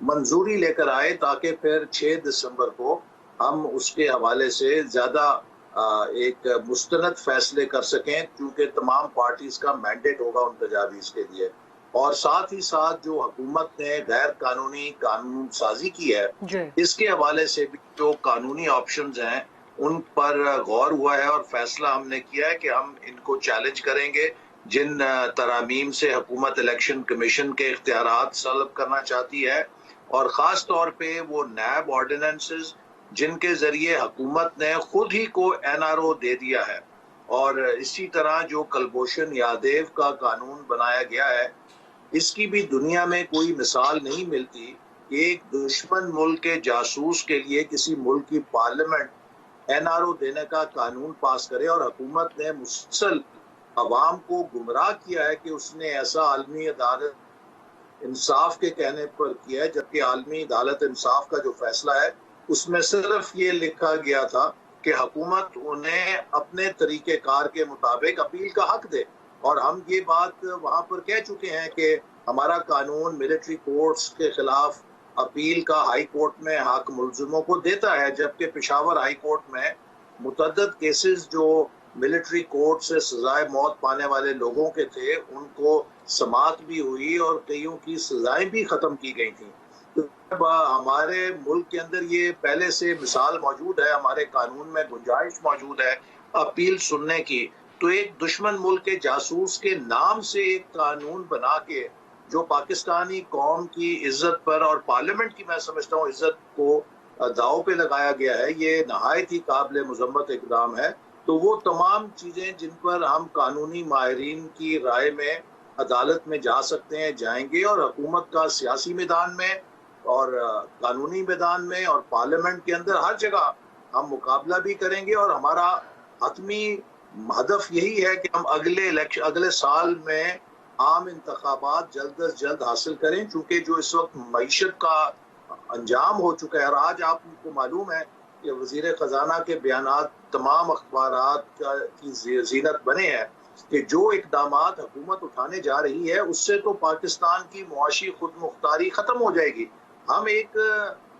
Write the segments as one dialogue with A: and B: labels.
A: منظوری لے کر آئے تاکہ پھر 6 دسمبر کو ہم اس کے حوالے سے زیادہ ایک مستند فیصلے کر سکیں، کیونکہ تمام پارٹیز کا مینڈیٹ ہوگا ان تجاویز کے لیے۔ اور ساتھ ہی ساتھ جو حکومت نے غیر قانونی قانون سازی کی ہے اس کے حوالے سے بھی جو قانونی آپشنز ہیں ان پر غور ہوا ہے، اور فیصلہ ہم نے کیا ہے کہ ہم ان کو چیلنج کریں گے۔ جن ترامیم سے حکومت الیکشن کمیشن کے اختیارات سلب کرنا چاہتی ہے، اور خاص طور پہ وہ نیب آرڈیننسز جن کے ذریعے حکومت نے خود ہی کو NRO دے دیا ہے، اور اسی طرح جو کلبھوشن یادیو کا قانون بنایا گیا ہے، اس کی بھی دنیا میں کوئی مثال نہیں ملتی کہ ایک دشمن ملک کے جاسوس کے لیے کسی ملک کی پارلیمنٹ NRO دینے کا قانون پاس کرے، اور حکومت نے مسلسل عوام کو گمراہ کیا ہے کہ اس نے ایسا عالمی عدالت انصاف کے کہنے پر کیا ہے، جبکہ عالمی عدالت انصاف کا جو فیصلہ ہے اس میں صرف یہ لکھا گیا تھا کہ حکومت انہیں اپنے طریقہ کار کے مطابق اپیل کا حق دے، اور ہم یہ بات وہاں پر کہہ چکے ہیں کہ ہمارا قانون ملٹری کورٹس کے خلاف اپیل کا ہائی کورٹ میں حق ملزموں کو دیتا ہے، جبکہ پشاور ہائی کورٹ میں متعدد کیسز جو ملٹری کورٹ سے سزائے موت پانے والے لوگوں کے تھے ان کو سماعت بھی ہوئی اور کئیوں کی سزائیں بھی ختم کی گئی تھیں۔ ہمارے ملک کے اندر یہ پہلے سے مثال موجود ہے، ہمارے قانون میں گنجائش موجود ہے اپیل سننے کی، تو ایک دشمن ملک کے جاسوس کے نام سے ایک قانون بنا کے جو پاکستانی قوم کی عزت پر اور پارلیمنٹ کی میں سمجھتا ہوں عزت کو داؤ پہ لگایا گیا ہے، یہ نہایت ہی قابل مذمت اقدام ہے۔ تو وہ تمام چیزیں جن پر ہم قانونی ماہرین کی رائے میں عدالت میں جا سکتے ہیں جائیں گے، اور حکومت کا سیاسی میدان میں اور قانونی میدان میں اور پارلیمنٹ کے اندر ہر جگہ ہم مقابلہ بھی کریں گے، اور ہمارا حتمی ہدف یہی ہے کہ ہم اگلے سال میں عام انتخابات جلد از جلد حاصل کریں، چونکہ جو اس وقت معیشت کا انجام ہو چکا ہے، اور آج آپ کو معلوم ہے کہ وزیر خزانہ کے بیانات تمام اخبارات کی زینت بنے ہیں کہ جو اقدامات حکومت اٹھانے جا رہی ہے اس سے تو پاکستان کی معاشی خود مختاری ختم ہو جائے گی، ہم ایک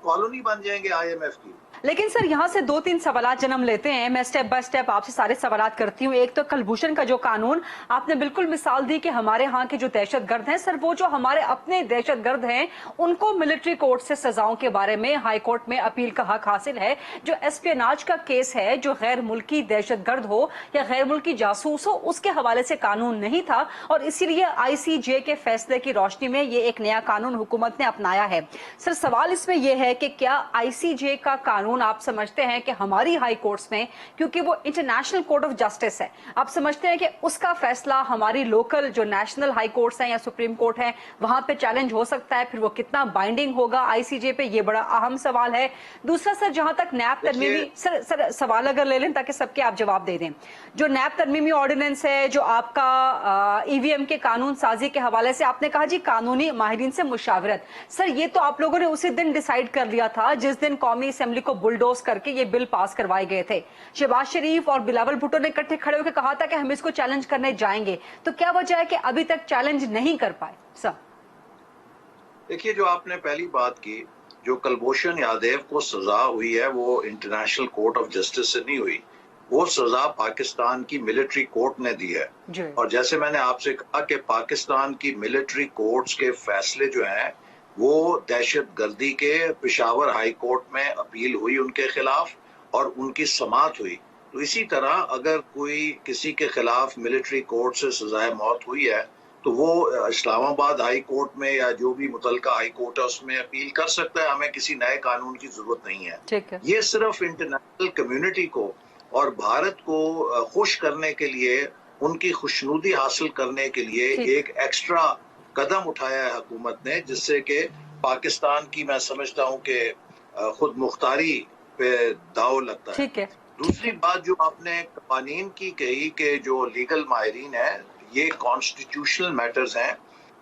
A: کالونی بن جائیں گے IMF کی۔
B: لیکن سر یہاں سے 2-3 سوالات جنم لیتے ہیں، میں سٹیپ بائی سٹیپ آپ سے سارے سوالات کرتی ہوں۔ ایک تو کلبھوشن کا جو قانون آپ نے بالکل مثال دی کہ ہمارے ہاں کے جو دہشت گرد ہیں، سر وہ جو ہمارے اپنے دہشت گرد ہیں ان کو ملٹری کورٹ سے سزاؤں کے بارے میں ہائی کورٹ میں اپیل کا حق حاصل ہے۔ جو اسپیناج کا کیس ہے، جو غیر ملکی دہشت گرد ہو یا غیر ملکی جاسوس ہو، اس کے حوالے سے قانون نہیں تھا، اور اسی لیے ICJ کے فیصلے کی روشنی میں یہ ایک نیا قانون حکومت نے اپنایا ہے۔ سر سوال اس میں یہ ہے کہ کیا ICJ کا قانون آپ سمجھتے ہیں کہ ہماری ہائی کورٹس میں، کیونکہ وہ انٹرنیشنل کورٹ آف جسٹس ہے، آپ سمجھتے ہیں کہ اس کا فیصلہ ہماری لوکل جو نیشنل ہائی کورٹس ہیں یا سپریم کورٹ ہیں وہاں پہ چیلنج ہو سکتا ہے؟ پھر وہ کتنا بائنڈنگ ہوگا ICJ پہ، یہ بڑا اہم سوال ہے۔ دوسرا سر، جہاں تک نیب ترمیمی، سر سوال اگر لے لیں تاکہ سب کے آپ جواب دے دیں، جو نیب ترمیمی آرڈیننس ہے، جو آپ کا EVM کے قانون سازی کے حوالے سے آپ نے کہا جی قانونی ماہرین سے مشاورت، سر یہ تو آپ لوگوں نے اسی دن ڈیسائیڈ کر لیا تھا جس دن قومی اسمبلی کو بلڈوز کر کے یہ بل پاس کروائے گئے تھے۔ شہباز شریف اور بلاول بھٹو نے اکٹھے کھڑے ہو کے کہا تھا کہ ہم اس کو چیلنج کرنے جائیں گے، تو کیا وجہ ہے کہ ابھی تک چیلنج نہیں کر پائے؟ سر
A: دیکھیے، جو آپ نے پہلی بات کی، جو کلبھوشن یادیو کو سزا ہوئی ہے وہ انٹرنیشنل کورٹ آف جسٹس سے نہیں ہوئی، وہ سزا پاکستان کی ملٹری کورٹ نے دی ہے۔ اور جیسے میں نے آپ سے کہا کہ پاکستان کی ملٹری کورٹس کے فیصلے جو ہیں وہ دہشت گردی کے پشاور ہائی کورٹ میں اپیل ہوئی ان کے خلاف اور ان کی سماعت ہوئی۔ تو اسی طرح اگر کوئی کسی کے خلاف ملٹری کورٹ سے سزائے موت ہوئی ہے تو وہ اسلام آباد ہائی کورٹ میں یا جو بھی متعلقہ ہائی کورٹ ہے اس میں اپیل کر سکتا ہے، ہمیں کسی نئے قانون کی ضرورت نہیں ہے۔ یہ صرف انٹرنیشنل کمیونٹی کو اور بھارت کو خوش کرنے کے لیے، ان کی خوشنودی حاصل کرنے کے لیے ایک ایکسٹرا قدم اٹھایا ہے حکومت نے، جس سے کہ پاکستان کی میں سمجھتا ہوں کہ خود مختاری پہ داؤ لگتا ہے۔ دوسری بات جو آپ نے قوانین کی کہی کہ جو لیگل ماہرین ہیں یہ کانسٹیٹیوشنل میٹرز ہیں،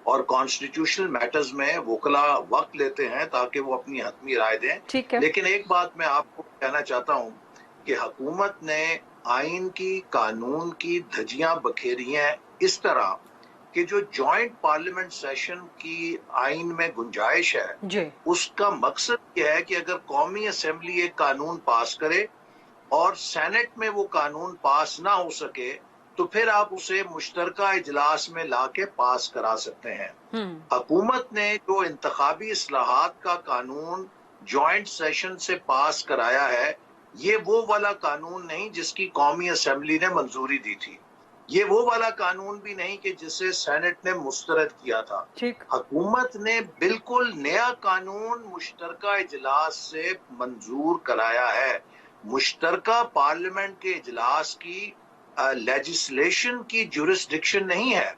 A: اور کانسٹیٹیوشنل میٹرز میں وکلا وقت لیتے ہیں تاکہ وہ اپنی حتمی رائے دیں۔ لیکن ایک بات میں آپ کو کہنا چاہتا ہوں کہ حکومت نے آئین کی، قانون کی دھجیاں بکھیری ہیں اس طرح کہ جو جوائنٹ پارلیمنٹ سیشن کی آئین میں گنجائش ہے اس کا مقصد یہ ہے کہ اگر قومی اسمبلی ایک قانون پاس کرے اور سینٹ میں وہ قانون پاس نہ ہو سکے تو پھر آپ اسے مشترکہ اجلاس میں لا کے پاس کرا سکتے ہیں. حکومت نے جو انتخابی اصلاحات کا قانون جوائنٹ سیشن سے پاس کرایا ہے یہ وہ والا قانون نہیں جس کی قومی اسمبلی نے منظوری دی تھی. یہ وہ والا قانون بھی نہیں کہ جسے سینٹ نے مسترد کیا تھا. حکومت نے بالکل نیا قانون مشترکہ اجلاس سے منظور کرایا ہے. مشترکہ پارلیمنٹ کے اجلاس کی لیجسلیشن کی جورسڈکشن نہیں ہے.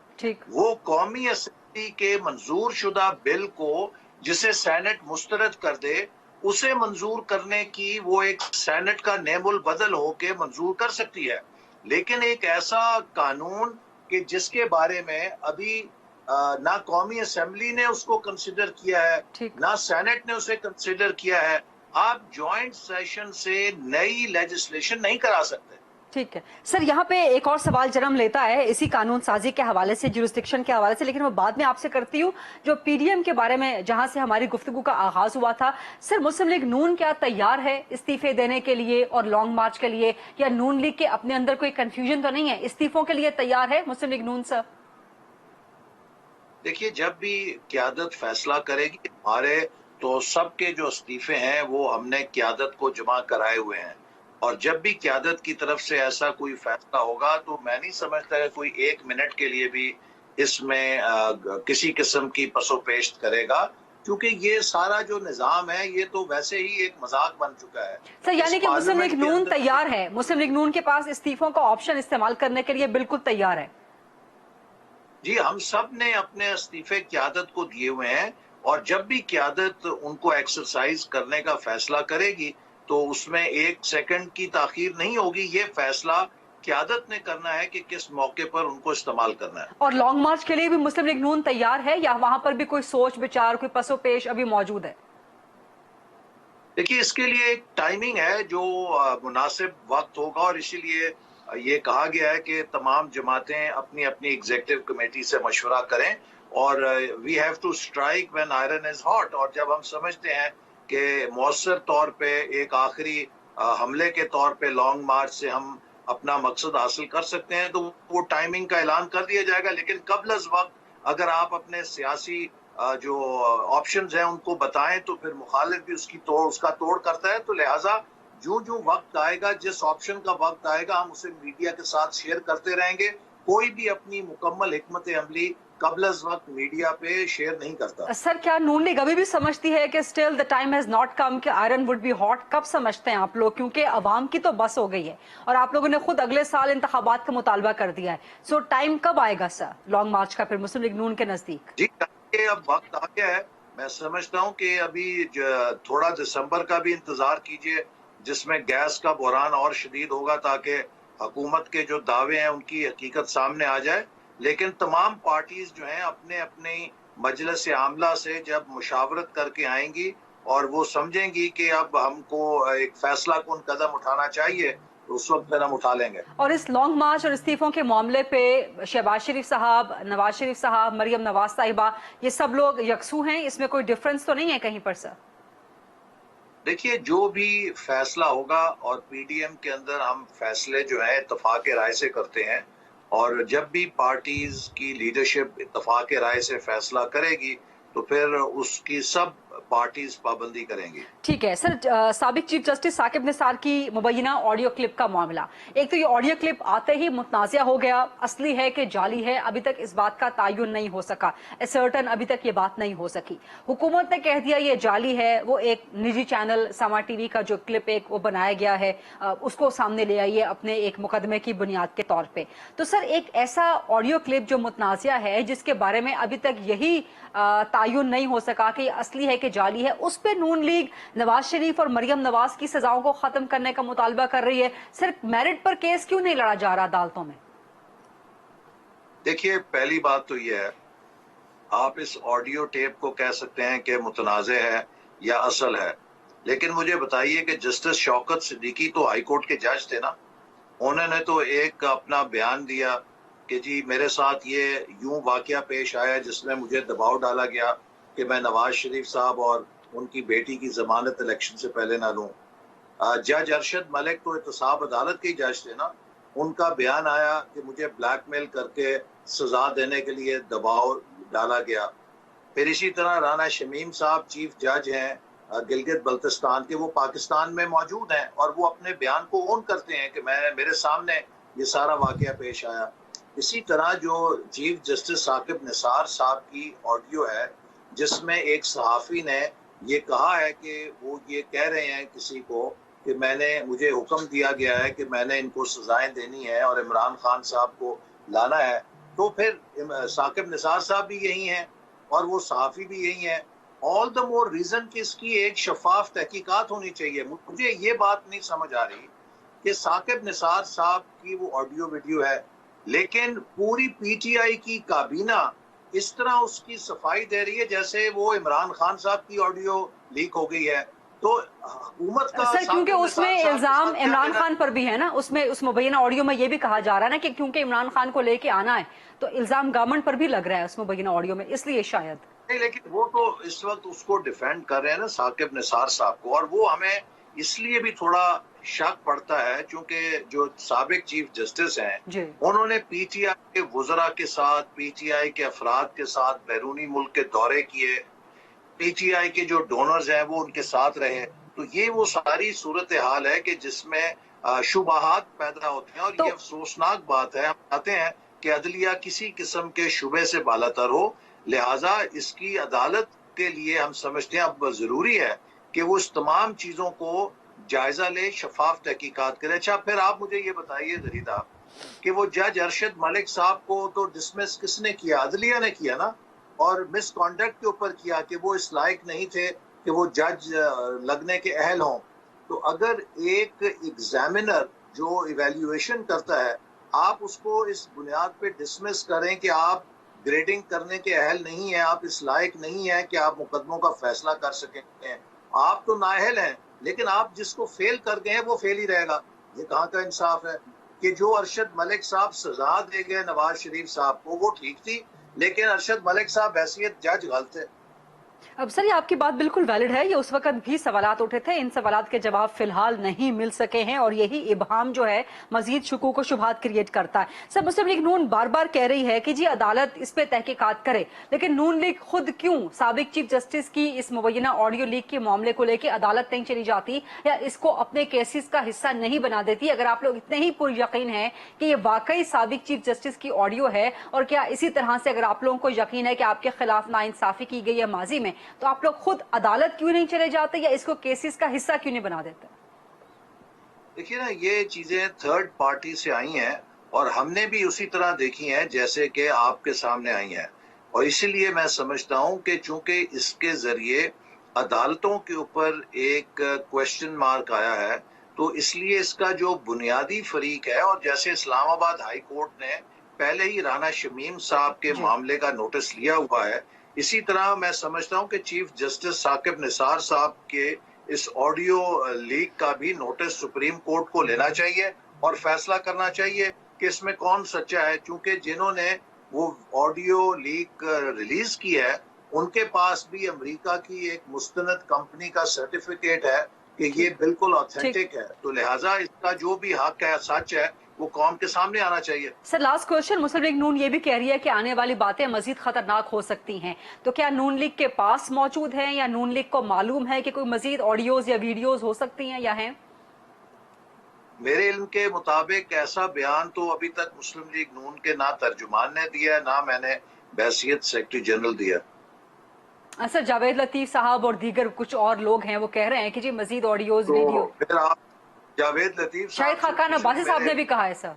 A: وہ قومی اسمبلی کے منظور شدہ بل کو جسے سینٹ مسترد کر دے اسے منظور کرنے کی وہ ایک سینٹ کا نیم البدل ہو کے منظور کر سکتی ہے. لیکن ایک ایسا قانون کہ جس کے بارے میں ابھی نہ قومی اسمبلی نے اس کو کنسیڈر کیا ہے نہ سینٹ نے اسے کنسیڈر کیا ہے آپ جوائنٹ سیشن سے نئی لیجسلیشن نہیں کرا سکتے.
B: ٹھیک ہے سر, یہاں پہ ایک اور سوال جنم لیتا ہے اسی قانون سازی کے حوالے سے, جورسڈکشن کے حوالے سے, لیکن وہ بعد میں آپ سے کرتی ہوں. جو پی ڈی ایم کے بارے میں جہاں سے ہماری گفتگو کا آغاز ہوا تھا, سر مسلم لیگ نون کیا تیار ہے استعفے دینے کے لیے اور لانگ مارچ کے لیے, یا نون لیگ کے اپنے اندر کوئی کنفیوژن تو نہیں ہے, استعفوں کے لیے تیار ہے مسلم لیگ نون؟ سر
A: دیکھیے جب بھی قیادت فیصلہ کرے گی ہمارے تو سب کے جو استعفے ہیں وہ ہم نے قیادت کو جمع کرائے ہوئے ہیں, اور جب بھی قیادت کی طرف سے ایسا کوئی فیصلہ ہوگا تو میں نہیں سمجھتا کہ کوئی ایک منٹ کے لیے بھی اس میں کسی قسم کی پس و پیش کرے گا, کیونکہ یہ سارا جو نظام ہے یہ تو ویسے ہی ایک مذاق بن چکا ہے.
B: سر یعنی کہ مسلم لیگ نون تیار ہے, مسلم لیگ نون کے پاس استعفوں کا آپشن استعمال کرنے کے لیے بالکل تیار ہے؟
A: جی ہم سب نے اپنے استعفے قیادت کو دیے ہوئے ہیں, اور جب بھی قیادت ان کو ایکسرسائز کرنے کا فیصلہ کرے گی تو اس میں ایک سیکنڈ کی تاخیر نہیں ہوگی. یہ فیصلہ قیادت نے کرنا ہے کہ کس موقع پر ان کو استعمال کرنا ہے.
B: اور لانگ مارچ کے لیے بھی مسلم لیگ نون تیار ہے یا وہاں پر بھی کوئی سوچ بچار, کوئی پس و پیش ابھی موجود ہے؟
A: دیکھیے اس کے لیے ایک ٹائمنگ ہے جو مناسب وقت ہوگا, اور اسی لیے یہ کہا گیا ہے کہ تمام جماعتیں اپنی اپنی ایگزیکٹو کمیٹی سے مشورہ کریں, اور we have to strike when iron is hot. اور جب ہم سمجھتے ہیں کہ مؤثر طور پہ ایک آخری حملے کے طور پہ لانگ مارچ سے ہم اپنا مقصد حاصل کر سکتے ہیں تو وہ ٹائمنگ کا اعلان کر دیا جائے گا. لیکن قبل از وقت اگر آپ اپنے سیاسی جو آپشنز ہیں ان کو بتائیں تو پھر مخالف بھی اس کا توڑ کرتا ہے. تو لہٰذا جو وقت آئے گا, جس آپشن کا وقت آئے گا, ہم اسے میڈیا کے ساتھ شیئر کرتے رہیں گے. کوئی بھی اپنی مکمل حکمت عملی قبل از وقت میڈیا پہ شیئر نہیں کرتا.
B: سر کیا نون لیگ ابھی بھی سمجھتی ہے کہ still the time has not come کہ آئرن وڈ بی ہاٹ؟ کب سمجھتے ہیں آپ لوگ؟ کیونکہ عوام کی تو بس ہو گئی ہے اور آپ لوگوں نے خود اگلے سال انتخابات کا مطالبہ کر دیا ہے. سو ٹائم کب آئے گا سر لانگ مارچ کا پھر مسلم لیگ نون کے نزدیک؟
A: جی اب وقت آ گیا ہے. میں سمجھتا ہوں کہ ابھی تھوڑا دسمبر کا بھی انتظار کیجئے جس میں گیس کا بحران اور شدید ہوگا تاکہ حکومت کے جو دعوے ہیں ان کی حقیقت سامنے آ جائے. لیکن تمام پارٹیز جو ہیں اپنے اپنی مجلس عاملہ سے جب مشاورت کر کے آئیں گی اور وہ سمجھیں گی کہ اب ہم کو ایک فیصلہ کن قدم اٹھانا چاہیے تو اس وقت پھر ہم اٹھا لیں گے.
B: اور اس لانگ مارچ اور استعفوں کے معاملے پہ شہباز شریف صاحب, نواز شریف صاحب, مریم نواز صاحبہ, یہ سب لوگ یکسو ہیں, اس میں کوئی ڈفرنس تو نہیں ہے کہیں پر سر؟
A: دیکھیے جو بھی فیصلہ ہوگا, اور پی ڈی ایم کے اندر ہم فیصلے جو ہیں اتفاق رائے سے کرتے ہیں, اور جب بھی پارٹیز کی لیڈرشپ اتفاق رائے سے فیصلہ کرے گی تو پھر اس کی سب پارٹیز پابندی کریں گی.
B: ٹھیک ہے سر. سابق چیف جسٹس ثاقب نثار کی مبینہ آڈیو کلپ کا معاملہ, ایک تو یہ آڈیو کلپ آتے ہی متنازع ہو گیا, اصلی ہے کہ جعلی ہے ابھی تک اس بات کا تعین نہیں ہو سکا, اسرٹن ابھی تک یہ بات نہیں ہو سکی. حکومت نے کہہ دیا یہ جعلی ہے, وہ ایک نجی چینل سما ٹی وی کا جو کلپ ایک وہ بنایا گیا ہے اس کو سامنے لے آئیے اپنے ایک مقدمے کی بنیاد کے طور پہ. تو سر ایک ایسا آڈیو کلپ جو متنازع ہے جس کے بارے میں ابھی تک یہی تعین نہیں ہو سکا کہ یہ اصلی ہے کہ جعلی ہے, اس پہ نون لیگ نواز شریف اور مریم نواز کی سزاؤں کو ختم کرنے کا مطالبہ کر رہی ہے. صرف میرٹ پر کیس کیوں نہیں لڑا جا رہا عدالتوں میں؟
A: دیکھیے پہلی بات تو یہ ہے, آپ اس آڈیو ٹیپ کو کہہ سکتے ہیں کہ متنازع ہے یا اصل ہے, لیکن مجھے بتائیے کہ جسٹس شوکت صدیقی تو ہائی کورٹ کے جج تھے نا, انہوں نے تو ایک اپنا بیان دیا کہ جی میرے ساتھ یہ یوں واقعہ پیش آیا جس میں مجھے دباؤ ڈالا گیا کہ میں نواز شریف صاحب اور ان کی بیٹی کی ضمانت الیکشن سے پہلے نہ لوں. جج ارشد ملک تو احتساب عدالت کے جج تھے نا, ان کا بیان آیا کہ مجھے بلیک میل کر کے سزا دینے کے لیے دباؤ ڈالا گیا. پھر اسی طرح رانا شمیم صاحب چیف جج ہیں گلگت بلتستان کے, وہ پاکستان میں موجود ہیں اور وہ اپنے بیان کو اون کرتے ہیں کہ میرے سامنے یہ سارا واقعہ پیش آیا. اسی طرح جو چیف جسٹس ثاقب نثار صاحب کی آڈیو ہے جس میں ایک صحافی نے یہ کہا ہے کہ وہ یہ کہہ رہے ہیں کسی کو کہ مجھے حکم دیا گیا ہے کہ میں نے ان کو سزائیں دینی ہے اور عمران خان صاحب کو لانا ہے, تو پھر ثاقب نثار صاحب بھی یہی ہیں اور وہ صحافی بھی یہی ہیں. آل دا مور ریزن کہ اس کی ایک شفاف تحقیقات ہونی چاہیے. مجھے یہ بات نہیں سمجھ آ رہی کہ ثاقب نثار صاحب کی وہ آڈیو ویڈیو ہے لیکن پوری پی ٹی آئی کی کابینہ اس طرح اس کی صفائی دے رہی ہے جیسے وہ عمران خان صاحب کی آڈیو لیک ہو گئی ہے. تو حکومت کا
B: سر کیونکہ اس میں الزام عمران خان پر بھی ہے نا, اس مبینہ آڈیو میں یہ بھی کہا جا رہا ہے نا کہ کیونکہ عمران خان کو لے کے آنا ہے تو الزام گورنمنٹ پر بھی لگ رہا ہے اس مبینہ آڈیو میں, اس لیے شاید
A: نہیں. لیکن وہ تو اس وقت اس کو ڈیفینڈ کر رہے ہیں نا ثاقب نثار صاحب کو, اور وہ ہمیں اس لیے بھی تھوڑا شک پڑتا ہے چونکہ جو سابق چیف جسٹس ہیں انہوں نے پی ٹی آئی کے وزراء کے ساتھ, پی ٹی آئی کے افراد کے ساتھ بیرونی ملک کے دورے کیے, پی ٹی آئی کے جو ڈونرز ہیں وہ ان کے ساتھ رہے. تو یہ وہ ساری صورتحال ہے کہ جس میں شبہات پیدا ہوتے ہیں اور یہ افسوسناک بات ہے. ہم چاہتے ہیں کہ عدلیہ کسی قسم کے شبے سے بالاتر ہو, لہٰذا اس کی عدالت کے لیے ہم سمجھتے ہیں اب ضروری ہے کہ وہ اس تمام چیزوں کو جائزہ لے, شفاف تحقیقات کرے. اچھا پھر آپ مجھے یہ بتائیے زریدہ کہ وہ جج ارشد ملک صاحب کو تو ڈسمس کس نے کیا؟ عدلیہ نے کیا نا, اور مس کانڈکٹ کے اوپر کیا کہ وہ اس لائق نہیں تھے کہ وہ جج لگنے کے اہل ہوں. تو اگر ایک ایگزامینر جو ایویلیویشن کرتا ہے آپ اس کو اس بنیاد پہ ڈسمس کریں کہ آپ گریڈنگ کرنے کے اہل نہیں ہیں, آپ اس لائق نہیں ہیں کہ آپ مقدموں کا فیصلہ کر سکیں, آپ تو نااہل ہیں, لیکن آپ جس کو فیل کر گئے ہیں وہ فیل ہی رہے گا. یہ کہاں کا انصاف ہے کہ جو ارشد ملک صاحب سزا دے گئے نواز شریف صاحب کو وہ ٹھیک تھی, لیکن ارشد ملک صاحب حیثیت جج غلط ہے.
B: اب سر یہ آپ کی بات بالکل ویلڈ ہے, یہ اس وقت بھی سوالات اٹھے تھے, ان سوالات کے جواب فی الحال نہیں مل سکے ہیں اور یہی ابہام جو ہے مزید شکوک و شبہات کریٹ کرتا ہے. سر مسلم لیگ نون بار بار کہہ رہی ہے کہ جی عدالت اس پہ تحقیقات کرے, لیکن نون لیگ خود کیوں سابق چیف جسٹس کی اس مبینہ آڈیو لیک کے معاملے کو لے کے عدالت نہیں چلی جاتی یا اس کو اپنے کیسز کا حصہ نہیں بنا دیتی؟ اگر آپ لوگ اتنے ہی پر یقین ہیں کہ یہ واقعی سابق چیف جسٹس کی آڈیو ہے, اور کیا اسی طرح سے اگر آپ لوگوں کو یقین ہے کہ آپ کے خلاف ناانصافی کی گئی ہے ماضی میں, تو آپ لوگ خود عدالت کیوں نہیں چلے جاتے یا اس کو کیسز کا حصہ کیوں نہیں بنا دیتے؟
A: دیکھیے نا, یہ چیزیں تھرڈ پارٹی سے آئی ہیں اور ہم نے بھی اسی طرح دیکھی ہیں جیسے کہ آپ کے سامنے آئی ہیں, اور اسی لیے میں سمجھتا ہوں کہ چونکہ اس کے ذریعے عدالتوں کے اوپر ایک کوشچن مارک آیا ہے تو اس لیے اس کا جو بنیادی فریق ہے, اور جیسے اسلام آباد ہائی کورٹ نے پہلے ہی رانا شمیم صاحب کے معاملے کا نوٹس لیا ہوا ہے, اسی طرح میں سمجھتا ہوں کہ چیف جسٹس ثاقب نثار صاحب کے اس آڈیو لیک کا بھی نوٹس سپریم کورٹ کو لینا چاہیے اور فیصلہ کرنا چاہیے کہ اس میں کون سچا ہے, چونکہ جنہوں نے وہ آڈیو لیک ریلیز کی ہے ان کے پاس بھی امریکہ کی ایک مستند کمپنی کا سرٹیفکیٹ ہے کہ یہ بالکل آتھینٹک ہے, تو لہٰذا اس کا جو بھی حق ہے, سچ ہے, وہ قوم کے سامنے آنا چاہیے.
B: سر لاسٹ کوشچن, مسلم لیگ نون یہ بھی کہہ رہی ہے کہ آنے والی باتیں مزید خطرناک ہو سکتی ہیں, تو کیا نون لیگ کے پاس موجود ہیں یا نون لیگ کو معلوم ہے کہ کوئی مزید آڈیوز یا ویڈیوز ہو سکتی ہیں یا ہیں؟
A: میرے علم کے مطابق ایسا بیان تو ابھی تک مسلم لیگ نون کے نہ ترجمان نے دیا ہے نہ میں نے بحیثیت سیکرٹری جنرل دیا.
B: سر جاوید لطیف صاحب اور دیگر کچھ اور لوگ ہیں وہ کہہ رہے ہیں کہ جی مزید آڈیوز ویڈیو.
A: پھر آپ جاوید لطیف
B: شاہد خاقان عباسی صاحب نے بھی کہا ہے سر.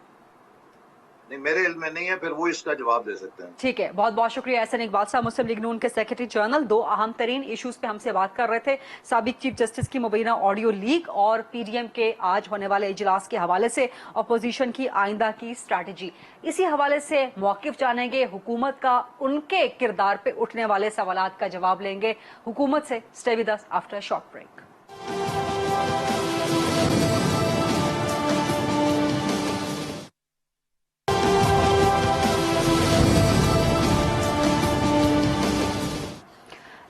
A: نہیں, میرے علم میں نہیں ہے, پھر وہ اس کا جواب دے سکتے ہیں.
B: ٹھیک ہے, بہت بہت شکریہ احسن اقبال صاحب, مسلم لیگ نون کے سیکرٹری جنرل. دو اہم ترین ایشوز پہ ہم سے بات کر رہے تھے, سابق چیف جسٹس کی مبینہ آڈیو لیک اور پی ڈی ایم کے آج ہونے والے اجلاس کے حوالے سے اپوزیشن کی آئندہ کی اسٹریٹجی. اسی حوالے سے موقف جانیں گے, حکومت کا ان کے کردار پہ اٹھنے والے سوالات کا جواب لیں گے حکومت سے. Stay with us after short break.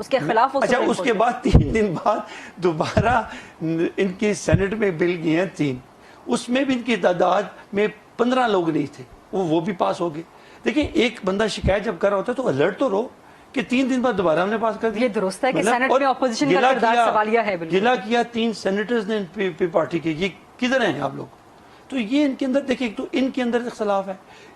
B: اس کے خلاف.
C: اچھا اس کے بعد 3 دن بعد دوبارہ ان کی سینٹ میں بل گئے ہیں 3, اس میں بھی ان کی تعداد میں 15 لوگ نہیں تھے, وہ بھی پاس ہو گئے. دیکھیں ایک بندہ شکایت جب کر رہا ہوتا ہے تو الرٹ تو رہو کہ 3 دن بعد دوبارہ ہم نے پاس کر دیا.
B: یہ درست ہے کہ سینٹ میں اپوزیشن کا کردار سوالیہ ہے.
C: گلا کیا 3 سینیٹرز نے پی پارٹی کے, یہ کدھر ہیں آپ لوگ؟ تو یہ ان کے اندر دیکھیں, ایک تو ان کے اندر اختلاف ہے,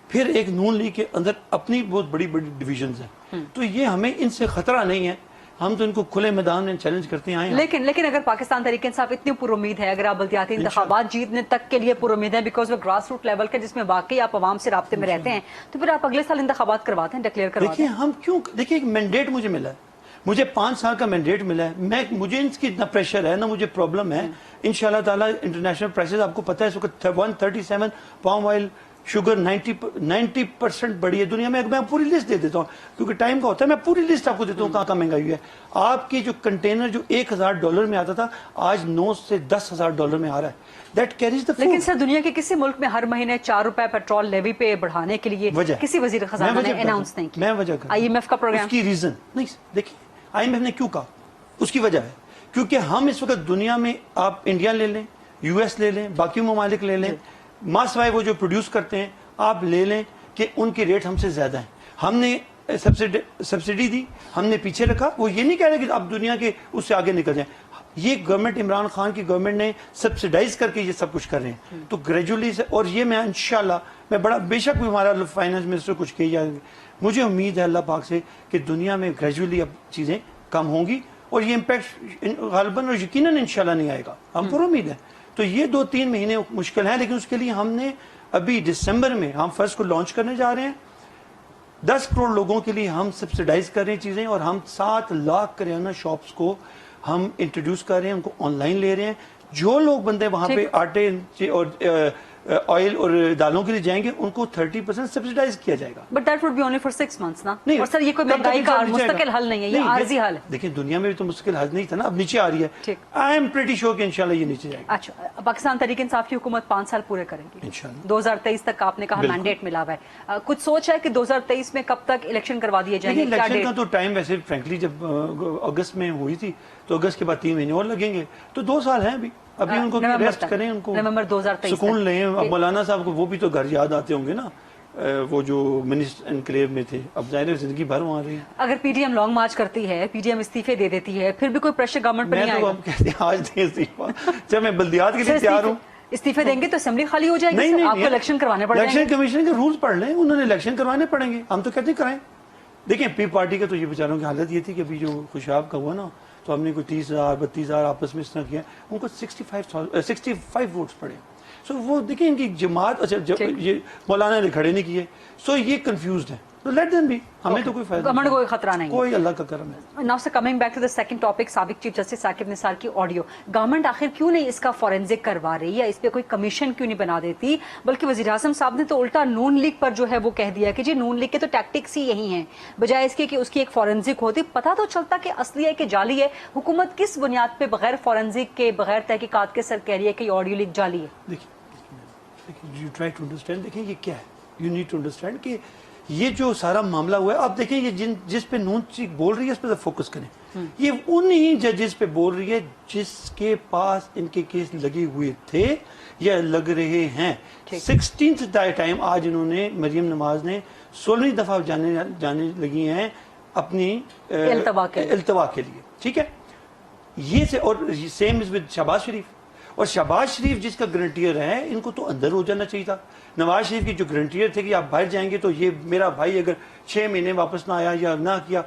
C: پھر ایک نون لیگ کے اندر اپنی بہت بڑی بڑی ڈویژنز ہیں. تو یہ ہمیں ان سے خطرہ نہیں ہے, ہم تو ان کو کھلے میدان میں چیلنج کرتے ہیں.
B: لیکن اگر پاکستان تحریک انصاف اتنی پر امید ہے, اگر آپ بلدیاتی انتخابات جیتنے تک کے لیے پر امید ہے, بیکاز وہ گراس روٹ لیول کے جس میں واقعی آپ عوام سے رابطے میں رہتے ہیں, تو پھر آپ اگلے سال انتخابات کرواتے ہیں, ڈکلیئر کرواتے ہیں.
C: دیکھیں ہم کیوں, دیکھیں ایک مینڈیٹ مجھے ملا ہے, مجھے 5 سال کا مینڈیٹ ملا ہے, مجھے ان کی نہ پریشر ہے نہ مجھے پرابلم ہے. انشاءاللہ تعالیٰ انٹرنیشنل پرائسز آپ کو پتہ ہے اس وقت 137 پام آئل, شوگر 90% بڑی ہے دنیا میں. میں پوری لسٹ دے دیتا ہوں کیونکہ ٹائم کا ہوتا ہے, میں پوری لسٹ آپ کو دیتا ہوں کہاں کہاں مہنگائی ہے. آپ کی جو کنٹینر جو $1,000 میں آتا تھا آج $9 سے $10,000 میں آ رہا ہے. That carries the food.
B: لیکن سر دنیا کے کسی ملک میں ہر مہینے 4 روپے پیٹرول لیوی پہ بڑھانے کے لیے کسی وزیر خزانہ نے اناؤنس نہیں کیا.
C: میں وجہ
B: IMF کا پروگرام,
C: اس کی ریزن نہیں دیکھیں, IMF نے کیوں کہا, اس کی وجہ ہے کیونکہ ہم اس وقت دنیا میں, آپ انڈیا لے لیں, US لے لیں, باقی ممالک لے لیں, ماسوائے وہ جو پروڈیوس کرتے ہیں آپ لے لیں کہ ان کے ریٹ ہم سے زیادہ ہیں. ہم نے سبسڈی دی, ہم نے پیچھے رکھا. وہ یہ نہیں کہہ رہے کہ آپ دنیا کے اس سے آگے نکل جائیں. یہ گورنمنٹ, عمران خان کی گورنمنٹ نے سبسڈائز کر کے یہ سب کچھ کر رہے ہیں. تو گریجولی سے, اور یہ میں انشاءاللہ میں بڑا, بے شک بھی ہمارا فائنانس منسٹر کچھ کہی جائے گی, مجھے امید ہے اللہ پاک سے کہ دنیا میں گریجولی اب چیزیں کم ہوں گی اور یہ امپیکٹ غالباً اور یقیناً انشاءاللہ نہیں آئے گا. ہم پر امید ہے. تو یہ 2-3 مہینے مشکل ہیں, لیکن اس کے لیے ہم نے ابھی دسمبر میں ہم فرسٹ کو لانچ کرنے جا رہے ہیں. 10 کروڑ لوگوں کے لیے ہم سبسڈائز کر رہے ہیں چیزیں, اور ہم 7 لاکھ کریانہ شاپس کو ہم انٹروڈیوس کر رہے ہیں, ان کو آن لائن لے رہے ہیں. جو لوگ بندے وہاں پہ آٹے اور آئل اور دالوں کے لیے جائیں گے ان کو 30% سبسڈائز کیا جائے گا.
B: But that would be only for 6 months نا. اور سر یہ کوئی مہنگائی کا مستقل حل نہیں ہے, یہ عارضی حل ہے.
C: دیکھیں دنیا میں بھی تو مستقل حل نہیں تھا نا, اب نیچے آ رہی ہے. آئی ایم پریٹی شیور کہ انشاءاللہ یہ نیچے جائے گا.
B: اچھا, پاکستان تحریک انصاف کی حکومت 5 سال پورے کرے گی
C: انشاءاللہ.
B: 2023 تک آپ نے کہا مینڈیٹ ملا ہوا ہے. کچھ سوچ ہے کہ 2023 میں کب تک الیکشن کروا دیے جائیں گے؟
C: الیکشن کا تو ٹائم ویسے فرینکلی جب اگست میں ہوئی تھی تو اگست کے بعد 3 مہینے اور لگیں گے, تو 2 سال ہیں ابھی ان کو ریسٹ کریں, ان کو
B: نومبر 2023
C: سکون لیں. اب مولانا صاحب کو وہ بھی تو گھر یاد آتے ہوں گے نا, وہ جو منسٹر انکلیو میں تھے, اب ظاہر ہے زندگی بھر وہاں رہی.
B: اگر P D M long march کرتی ہے, پی ڈی ایم استعفے دے دیتی ہے, پھر بھی کوئی پریشر گورنمنٹ پر نہیں آئے گا؟
C: میں تو اب کہتے ہیں آج دیں استعفا, جب میں بلدیات کے لیے تیار ہوں.
B: استعفے دیں گے تو اسمبلی خالی ہو جائے گی, آپ کو الیکشن کروانے پڑیں گے.
C: الیکشن کمیشن کے رولز پڑھ لیں, انہوں نے الیکشن کروانے پڑیں گے, ہم تو کہتے ہیں کرائیں. دیکھیں پی پارٹی کا تو یہ بیچاروں کی حالت یہ تھی کہ ابھی جو خوشاب کا ہوا نا, تو ہم نے کوئی 30,000 32,000 آپس میں اس طرح کیا, ان کو 65 ووٹس پڑے. سو وہ دیکھیں ان کی جماعت, اچھا یہ مولانا نے کھڑے نہیں کیے, سو یہ کنفیوزڈ ہیں. تو لیٹ دیم بی, ہمیں تو کوئی فائدہ
B: گورنمنٹ کوئی خطرہ نہیں,
C: کوئی اللہ کا کرم ہے.
B: Now sir coming back to the second topic, سابق چیف جسٹس ثاقب نثار کی آڈیو. گورنمنٹ آخر کیوں نہیں اس کا فورینزک کروا رہی, یا اس پہ کوئی کمیشن کیوں نہیں بنا دیتی؟ بلکہ وزیر اعظم صاحب نے تو الٹا نون لیگ پر جو ہے وہ کہہ دیا کہ جی نون لیگ کے تو ٹیکٹکس ہی یہی ہیں, بجائے اس کے کہ اس کی ایک فورینزک ہوتی. پتہ تو چلتا کہ اصلی ہے کہ جعلی ہے. حکومت کس بنیاد پہ بغیر فورینزک کے, بغیر تحقیقات کے سر کہہ رہی ہے کہ یہ آڈیو لیک جعلی ہے؟
C: دیکھیں یو ٹرائی ٹو انڈرسٹینڈ, دیکھیں یہ کیا ہے, یو نیڈ ٹو انڈرسٹینڈ کہ یہ جو سارا معاملہ ہوا ہے, آپ دیکھیں یہ جس پہ نون چیک بول رہی ہے اس پہ فوکس کریں. یہ انہی ججز پہ بول رہی ہے جس کے پاس ان کے کیس لگے ہوئے تھے یا لگ رہے ہیں. 16th ٹائم آج انہوں نے, مریم نواز نے 16ویں دفعہ جانے لگی ہیں اپنی التوا کے لیے. ٹھیک ہے, یہ سے, اور سیم از ود شہباز شریف. اور شہباز شریف جس کا گرنٹیئر ہے, ان کو تو اندر ہو جانا چاہیے تھا. نواز شریف کی جو گرنٹیئر تھے کہ آپ باہر جائیں گے تو یہ میرا بھائی اگر 6 مہینے واپس نہ آیا یا نہ کیا,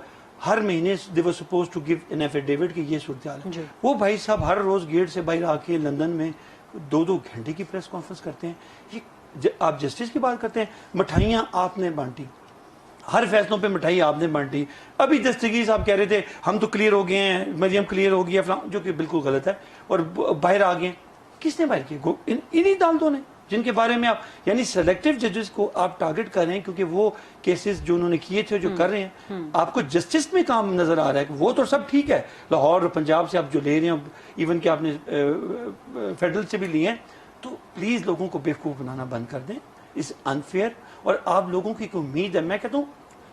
C: ہر مہینے they were supposed to give an affidavit کہ یہ صورتحال ہے. وہ بھائی صاحب ہر روز گیٹ سے باہر آ کے لندن میں 2 گھنٹے کی پریس کانفرنس کرتے ہیں. یہ آپ جسٹس کی بات کرتے ہیں, مٹھائیاں آپ نے بانٹی, ہر فیصلوں پہ مٹھائی آپ نے بانٹی. ابھی دستگیر صاحب کہہ رہے تھے ہم تو کلیئر ہو گئے ہیں, مریم کلیئر ہو گیا فلاں, جو کہ بالکل غلط ہے, اور باہر آ گئے. کس نے باہر کیا؟ انہی عدالتوں نے, جن کے بارے میں آپ یعنی سلیکٹیو ججز کو آپ ٹارگٹ کر رہے ہیں کیونکہ وہ کیسز جو انہوں نے کیے تھے جو کر رہے ہیں, آپ کو جسٹس میں کام نظر آ رہا ہے کہ وہ تو سب ٹھیک ہے, لاہور اور پنجاب سے آپ جو لے رہے ہیں, ایون کہ آپ نے فیڈرل سے بھی لیے ہیں, تو پلیز لوگوں کو بیوقوف بنانا بند کر دیں. اس انفیئر, اور آپ لوگوں کی ایک امید ہے, میں کہتا ہوں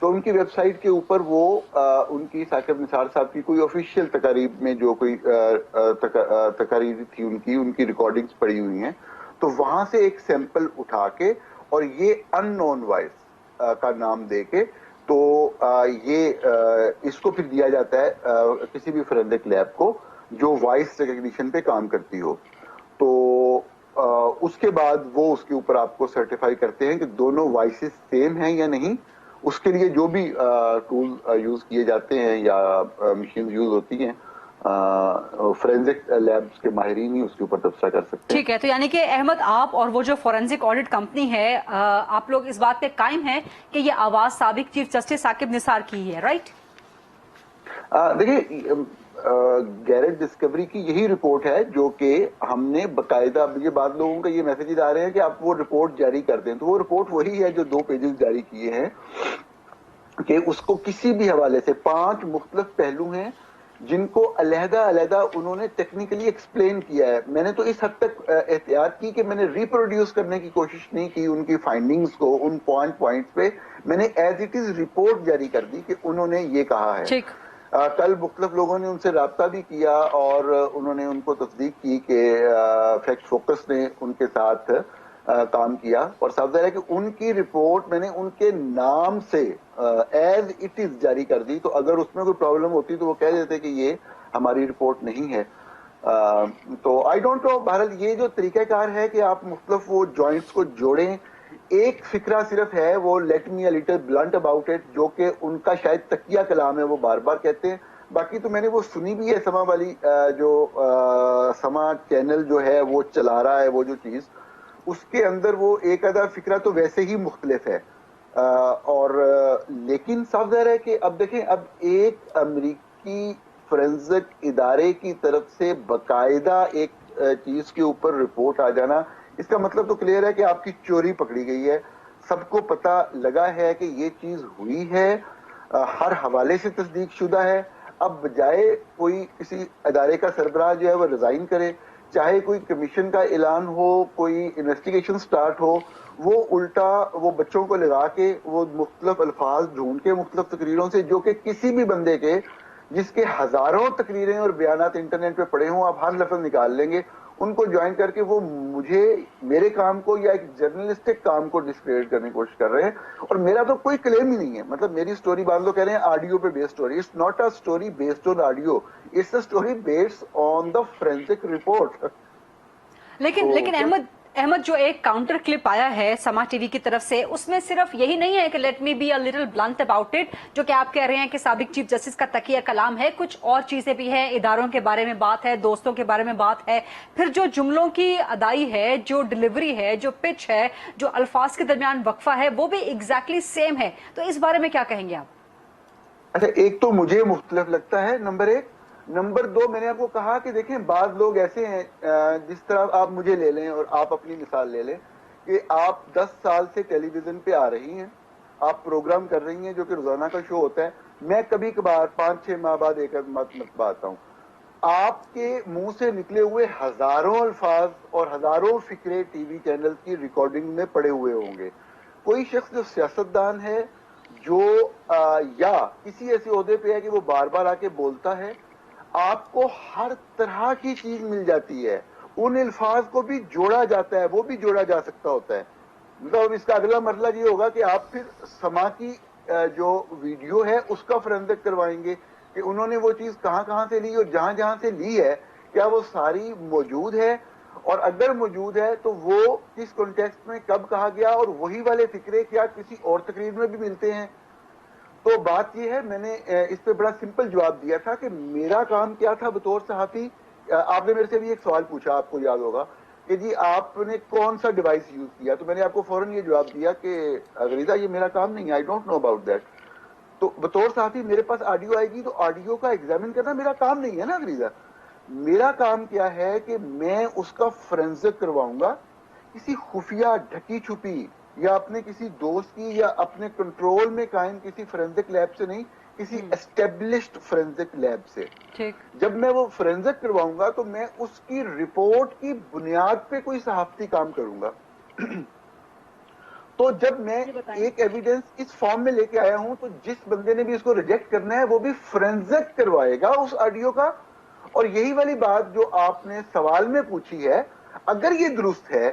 D: تو ان کی ویب سائٹ کے اوپر وہ ان کی ثاقب نثار صاحب کی کوئی آفیشیل تقاریب میں جو کوئی تقاریر تھی ان کی ریکارڈنگز پڑی ہوئی ہیں، تو وہاں سے ایک سیمپل اٹھا کے اور یہ ان نون وائس کا نام دے کے تو یہ اس کو پھر دیا جاتا ہے کسی بھی فورینزک لیب کو جو وائس ریکگنیشن پہ کام کرتی ہو، تو اس کے بعد وہ اس کے اوپر آپ کو سرٹیفائی کرتے ہیں کہ دونوں وائسز سیم ہیں یا نہیں. اس کے لیے جو بھی ٹول یوز کیے جاتے ہیں یا مشین یوز ہوتی ہیں فورینزک لیبس کے ماہرین ہی اس کے اوپر تبصرہ کر سکتے ہیں.
B: ٹھیک ہے، تو یعنی کہ احمد آپ اور وہ جو فورینزک آڈٹ کمپنی ہے آپ لوگ اس بات پہ قائم ہیں کہ یہ آواز سابق چیف جسٹس ثاقب نثار کی ہے، رائٹ؟
D: دیکھیے گیرٹ ڈسکوری کی یہی رپورٹ ہے جو کہ ہم نے باقاعدہ، یہ بعض لوگوں کا یہ میسیجز آ رہے ہیں کہ آپ وہ رپورٹ جاری کر دیں، تو وہ رپورٹ وہی ہے جو 2 پیجز جاری کیے ہیں کہ اس کو کسی بھی حوالے سے 5 مختلف پہلو ہیں جن کو علیحدہ علیحدہ انہوں نے ٹیکنیکلی ایکسپلین کیا ہے. میں نے تو اس حد تک احتیاط کی کہ میں نے ریپروڈیوس کرنے کی کوشش نہیں کی ان کی فائنڈنگز کو ان پوائنٹس پہ، میں نے ایز اٹ از رپورٹ جاری کر دی کہ انہوں نے یہ کہا ہے. کل مختلف لوگوں نے ان سے رابطہ بھی کیا اور انہوں نے ان کو تصدیق کی کہ فیکٹ فوکس نے ان کے ساتھ کام کیا، اور صاف ظاہر ہے کہ ان کی رپورٹ میں نے ان کے نام سے ایز اٹ از جاری کر دی، تو اگر اس میں کوئی پرابلم ہوتی تو وہ کہہ دیتے کہ یہ ہماری رپورٹ نہیں ہے. تو آئی ڈونٹ نو، بہرحال یہ جو طریقہ کار ہے کہ آپ مختلف وہ جوائنٹس کو جوڑیں، ایک فکرہ صرف ہے وہ let me a little blunt about it, جو کہ ان کا شاید تکیہ کلام ہے، وہ بار بار کہتے ہیں. باقی تو میں نے وہ سنی بھی ہے، سما والی جو سما چینل جو ہے وہ چلا رہا ہے وہ جو چیز، اس کے اندر وہ ایک آدھا فکرہ تو ویسے ہی مختلف ہے. اور لیکن صاف ظاہر ہے کہ اب دیکھیں، اب ایک امریکی فورینزک ادارے کی طرف سے باقاعدہ ایک چیز کے اوپر رپورٹ آ جانا، اس کا مطلب تو کلیئر ہے کہ آپ کی چوری پکڑی گئی ہے، سب کو پتہ لگا ہے کہ یہ چیز ہوئی ہے، ہر حوالے سے تصدیق شدہ ہے. اب بجائے کوئی کسی ادارے کا سربراہ جو ہے وہ ریزائن کرے، چاہے کوئی کمیشن کا اعلان ہو، کوئی انویسٹیگیشن سٹارٹ ہو، وہ الٹا وہ بچوں کو لگا کے وہ مختلف الفاظ ڈھونڈ کے مختلف تقریروں سے، جو کہ کسی بھی بندے کے جس کے ہزاروں تقریریں اور بیانات انٹرنیٹ پہ پڑے ہوں، آپ ہر لفظ نکال لیں گے، ان کو جوائن کر کے وہ مجھے، میرے کام کو یا ایک جرنلسٹک کام کو ڈسکریڈٹ کرنے کی کوشش کر رہے ہیں. اور میرا تو کوئی کلیم ہی نہیں ہے، مطلب میری سٹوری بعض لوگ کہہ رہے ہیں آڈیو پہ based story, it's not a story based on audio, it's a story based on the forensic report.
B: لیکن احمد جو ایک کاؤنٹر کلپ آیا ہے سما ٹی وی کی طرف سے، اس میں صرف یہی نہیں ہے کہ let me be a little blunt about it, جو کہ آپ کہہ رہے ہیں کہ سابق چیف جسٹس کا تکیہ کلام ہے، کچھ اور چیزیں بھی ہیں، اداروں کے بارے میں بات ہے، دوستوں کے بارے میں بات ہے، پھر جو جملوں کی ادائی ہے، جو ڈیلیوری ہے، جو پچ ہے، جو الفاظ کے درمیان وقفہ ہے، وہ بھی ایگزیکٹلی سیم ہے. تو اس بارے میں کیا کہیں گے آپ؟
D: اچھا، ایک تو مجھے مختلف لگتا ہے، نمبر 1. نمبر 2، میں نے آپ کو کہا کہ دیکھیں بعض لوگ ایسے ہیں، جس طرح آپ مجھے لے لیں اور آپ اپنی مثال لے لیں کہ آپ 10 سال سے ٹیلی ویژن پہ آ رہی ہیں، آپ پروگرام کر رہی ہیں جو کہ روزانہ کا شو ہوتا ہے. میں کبھی کبھار 5-6 ماہ بعد ایک مرتبہ آتا ہوں. آپ کے منہ سے نکلے ہوئے ہزاروں الفاظ اور ہزاروں فکرے ٹی وی چینل کی ریکارڈنگ میں پڑے ہوئے ہوں گے. کوئی شخص جو سیاستدان ہے، جو یا کسی ایسے عہدے پہ ہے کہ وہ بار بار آ کے بولتا ہے، آپ کو ہر طرح کی چیز مل جاتی ہے، ان الفاظ کو بھی جوڑا جاتا ہے، وہ بھی جوڑا جا سکتا ہوتا ہے. مطلب اس کا اگلا مرحلہ یہ ہوگا کہ آپ پھر سما کی جو ویڈیو ہے اس کا فورینزک کروائیں گے کہ انہوں نے وہ چیز کہاں کہاں سے لی اور جہاں جہاں سے لی ہے کیا وہ ساری موجود ہے، اور اگر موجود ہے تو وہ کس کانٹیکسٹ میں کب کہا گیا، اور وہی والے فکرے کیا کسی اور تقریر میں بھی ملتے ہیں. تو بات یہ ہے، میں نے اس پہ بڑا سمپل جواب دیا تھا کہ میرا کام کیا تھا بطور صحافی. آپ نے میرے سے بھی ایک سوال پوچھا، آپ کو یاد ہوگا کہ جی آپ نے کون سا ڈیوائس یوز کیا، تو میں نے آپ کو فوراً یہ جواب دیا کہ غریزہ یہ میرا کام نہیں ہے، I don't know about that. تو بطور صحافی میرے پاس آڈیو آئے گی تو آڈیو کا ایگزامن کرنا میرا کام نہیں ہے نا غریزہ. میرا کام کیا ہے کہ میں اس کا فورینزک کرواؤں گا، کسی خفیہ ڈھکی چھپی یا اپنے کسی دوست کی یا اپنے کنٹرول میں قائم کسی فورینزک لیب سے نہیں، کسی اسٹیبلشڈ فورینزک لیب سے. جب میں وہ فورینزک کرواؤں گا تو میں اس کی رپورٹ کی بنیاد پہ کوئی صحافتی کام کروں گا. تو جب میں ایک ایویڈنس اس فارم میں لے کے آیا ہوں تو جس بندے نے بھی اس کو ریجیکٹ کرنا ہے وہ بھی فرینزک کروائے گا اس آڈیو کا. اور یہی والی بات جو آپ نے سوال میں پوچھی ہے, اگر یہ درست ہے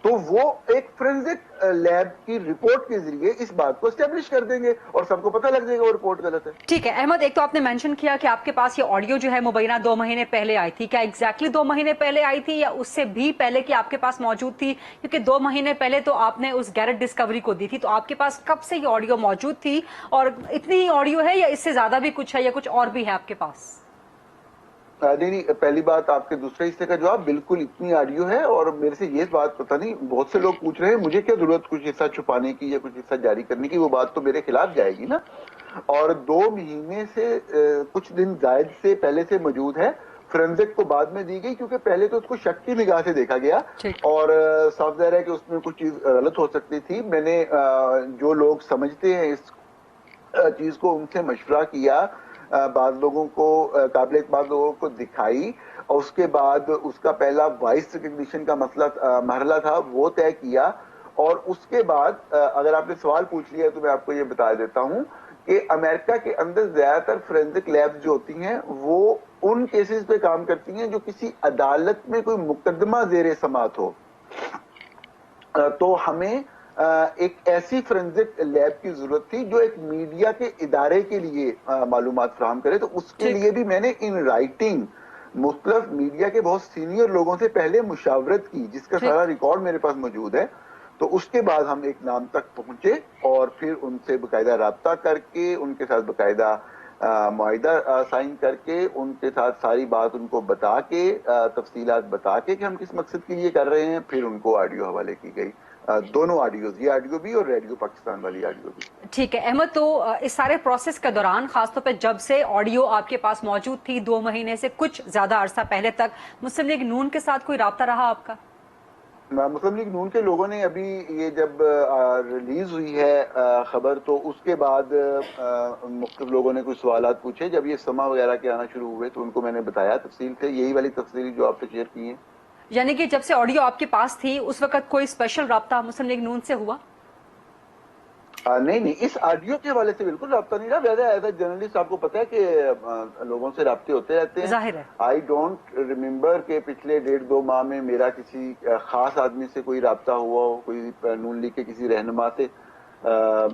D: تو وہ ایک فرینزک لیب کی رپورٹ کے ذریعے اس بات کو اسٹیبلش کر دیں گے اور سب کو پتہ لگ جائے گا وہ رپورٹ غلط ہے.
B: ٹھیک ہے احمد, ایک تو آپ نے مینشن کیا کہ آپ کے پاس یہ آڈیو جو ہے مبینہ 2 مہینے پہلے آئی تھی. کیا ایگزیکٹلی 2 مہینے پہلے آئی تھی یا اس سے بھی پہلے کہ آپ کے پاس موجود تھی؟ کیونکہ 2 مہینے پہلے تو آپ نے اس گیرٹ ڈسکوری کو دی تھی, تو آپ کے پاس کب سے یہ آڈیو موجود تھی اور اتنی ہی آڈیو ہے یا اس سے زیادہ بھی کچھ ہے یا کچھ اور بھی ہے آپ کے پاس؟
D: نہیں, پہلی بات آپ کے دوسرے حصے کا جواب, بالکل اتنی آڈیو ہے. اور میرے سے یہ بات پتہ نہیں, بہت سے لوگ پوچھ رہے ہیں مجھے کیا ضرورت کچھ حصہ چھپانے کی یا کچھ حصہ جاری کرنے کی, وہ بات تو میرے خلاف جائے گی نا. اور 2 مہینے سے کچھ دن زائد سے پہلے سے موجود ہے. فرینزک کو بعد میں دی گئی کیونکہ پہلے تو اس کو شک کی نگاہ سے دیکھا گیا اور صاف ظاہر ہے کہ اس میں کچھ چیز غلط ہو سکتی تھی. میں نے جو لوگ سمجھتے ہیں اس چیز کو ان سے مشورہ کیا, بعض لوگوں کو قابل اعتماد لوگوں کو دکھائی, اور اس کے بعد اس کا پہلا وائس ریکگنیشن کا مرحلہ تھا وہ طے کیا. اور اس کے بعد اگر آپ نے سوال پوچھ لیا تو میں آپ کو یہ بتا دیتا ہوں کہ امریکہ کے اندر زیادہ تر فرینزک لیبز جو ہوتی ہیں وہ ان کیسز پہ کام کرتی ہیں جو کسی عدالت میں کوئی مقدمہ زیر سماعت ہو. تو ہمیں ایک ایسی فرینزک لیب کی ضرورت تھی جو ایک میڈیا کے ادارے کے لیے معلومات فراہم کرے. تو اس کے لیے بھی میں نے ان رائٹنگ مختلف میڈیا کے بہت سینئر لوگوں سے پہلے مشاورت کی, جس کا سارا ریکارڈ میرے پاس موجود ہے. تو اس کے بعد ہم ایک نام تک پہنچے اور پھر ان سے باقاعدہ رابطہ کر کے, ان کے ساتھ باقاعدہ معاہدہ سائن کر کے, ان کے ساتھ ساری بات ان کو بتا کے, تفصیلات بتا کے کہ ہم کس مقصد کے لیے کر رہے ہیں, پھر ان کو آڈیو حوالے کی گئی. دونوں آڈیوز, یہ آڈیو بھی اور ریڈیو پاکستان والی آڈیو بھی.
B: ٹھیک ہے احمد, تو اس سارے پروسیس کے دوران خاص طور پہ جب سے آڈیو آپ کے پاس موجود تھی 2 مہینے سے کچھ زیادہ عرصہ پہلے تک, مسلم لیگ نون کے ساتھ کوئی رابطہ رہا آپ کا؟
D: مسلم لیگ نون کے لوگوں نے ابھی یہ جب ریلیز ہوئی ہے خبر تو اس کے بعد مختلف لوگوں نے کچھ سوالات پوچھے. جب یہ سما وغیرہ کے آنا شروع ہوئے تو ان کو میں نے بتایا تفصیل سے, یہی والی تفصیل جو آپ سے شیئر کی ہیں.
B: یعنی کہ جب سے آڈیو آپ کے پاس تھی اس وقت کوئی اسپیشل رابطہ مسلم لیگ نون سے ہوا؟
D: نہیں, اس آڈیو کے حوالے سے بالکل رابطہ نہیں رہا. ویسے ایز اے جرنلسٹ آپ کو پتا ہے کہ لوگوں سے رابطے ہوتے رہتے ہیں.
B: ظاہر ہے.
D: آئی ڈونٹ ریمبر کہ پچھلے 1.5-2 ماہ میں میرا کسی خاص آدمی سے کوئی رابطہ ہوا ہو, کوئی نون لیگ کے کسی رہنما سے.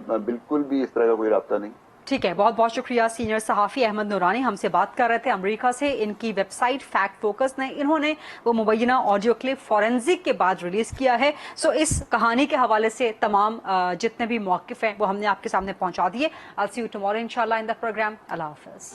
D: بالکل بھی اس طرح کا کوئی رابطہ نہیں.
B: ٹھیک ہے, بہت بہت شکریہ. سینئر صحافی احمد نورانی ہم سے بات کر رہے تھے امریکہ سے. ان کی ویب سائٹ فیکٹ فوکس نے انہوں نے وہ مبینہ آڈیو کلپ فورینزک کے بعد ریلیز کیا ہے. سو اس کہانی کے حوالے سے تمام جتنے بھی موقف ہیں وہ ہم نے آپ کے سامنے پہنچا دیے. I'll see you tomorrow inshallah in the program. اللہ حافظ.